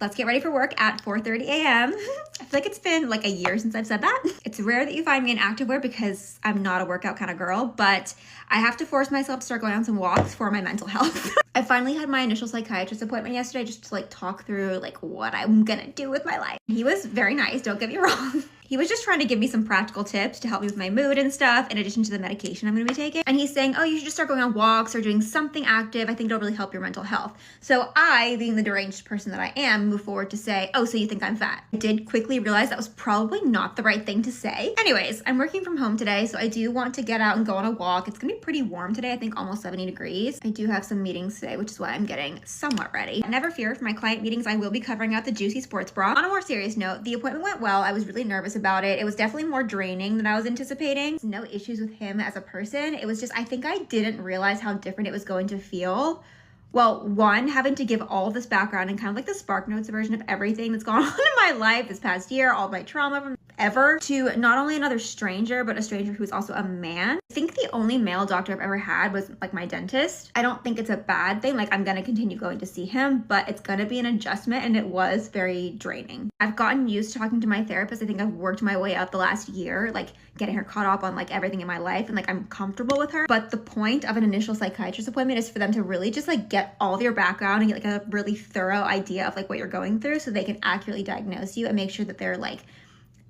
let's get ready for work at 4:30 a.m. I feel like it's been like a year since I've said that. It's rare that you find me in activewear because I'm not a workout kind of girl, but I have to force myself to start going on some walks for my mental health. I finally had my initial psychiatrist appointment yesterday just to like talk through like what I'm gonna do with my life. He was very nice, don't get me wrong. He was just trying to give me some practical tips to help me with my mood and stuff in addition to the medication I'm gonna be taking. And he's saying, oh, you should just start going on walks or doing something active. I think it'll really help your mental health. So I, being the deranged person that I am, move forward to say, oh, so you think I'm fat? I did quickly realize that was probably not the right thing to say. Anyways, I'm working from home today, so I do want to get out and go on a walk. It's gonna be pretty warm today, I think almost 70 degrees. I do have some meetings today, which is why I'm getting somewhat ready. Never fear, for my client meetings, I will be covering out the Juicy sports bra. On a more serious note, the appointment went well. I was really nervous about it. It was definitely more draining than I was anticipating. No issues with him as a person. It was just, I think I didn't realize how different it was going to feel. Well, one, having to give all this background and kind of like the Spark Notes version of everything that's gone on in my life this past year, all my trauma from ever, to not only another stranger, but a stranger who's also a man. I think the only male doctor I've ever had was like my dentist. I don't think it's a bad thing. Like, I'm gonna continue going to see him, but it's gonna be an adjustment, and it was very draining. I've gotten used to talking to my therapist. I think I've worked my way up the last year, like getting her caught up on like everything in my life, and like I'm comfortable with her. But the point of an initial psychiatrist appointment is for them to really just like get all of your background and get like a really thorough idea of like what you're going through, so they can accurately diagnose you and make sure that they're like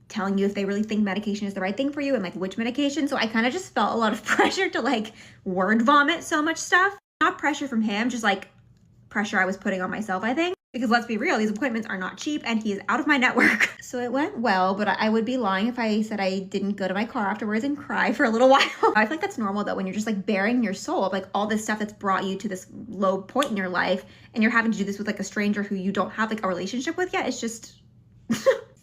telling you if they really think medication is the right thing for you and like which medication. So I kind of just felt a lot of pressure to like word vomit so much stuff. Not pressure from him, just like pressure I was putting on myself, I think. Because let's be real, these appointments are not cheap and he is out of my network. So it went well, but I would be lying if I said I didn't go to my car afterwards and cry for a little while. I feel like that's normal though, when you're just like bearing your soul of like all this stuff that's brought you to this low point in your life, and you're having to do this with like a stranger who you don't have like a relationship with yet. It's just...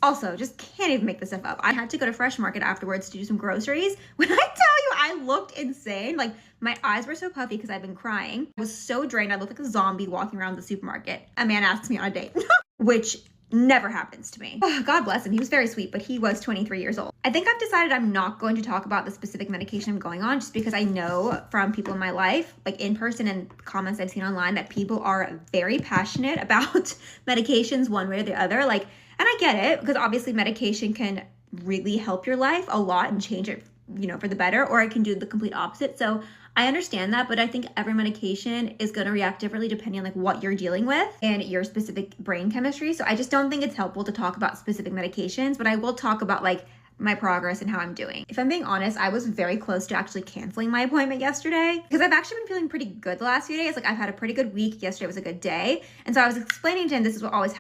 Also, just can't even make this stuff up. I had to go to Fresh Market afterwards to do some groceries. When I tell you I looked insane, like my eyes were so puffy because I've been crying. I was so drained. I looked like a zombie walking around the supermarket. A man asked me on a date, which never happens to me. Oh, God bless him. He was very sweet, but he was 23 years old. I think I've decided I'm not going to talk about the specific medication I'm going on, just because I know from people in my life, like in person and comments I've seen online, that people are very passionate about medications one way or the other. Like, and I get it, because obviously medication can really help your life a lot and change it, you know, for the better, or it can do the complete opposite. So I understand that, but I think every medication is going to react differently depending on like what you're dealing with and your specific brain chemistry. So I just don't think it's helpful to talk about specific medications, but I will talk about like my progress and how I'm doing. If I'm being honest, I was very close to actually canceling my appointment yesterday, because I've actually been feeling pretty good the last few days. Like, I've had a pretty good week. Yesterday was a good day. And so I was explaining to him this is what always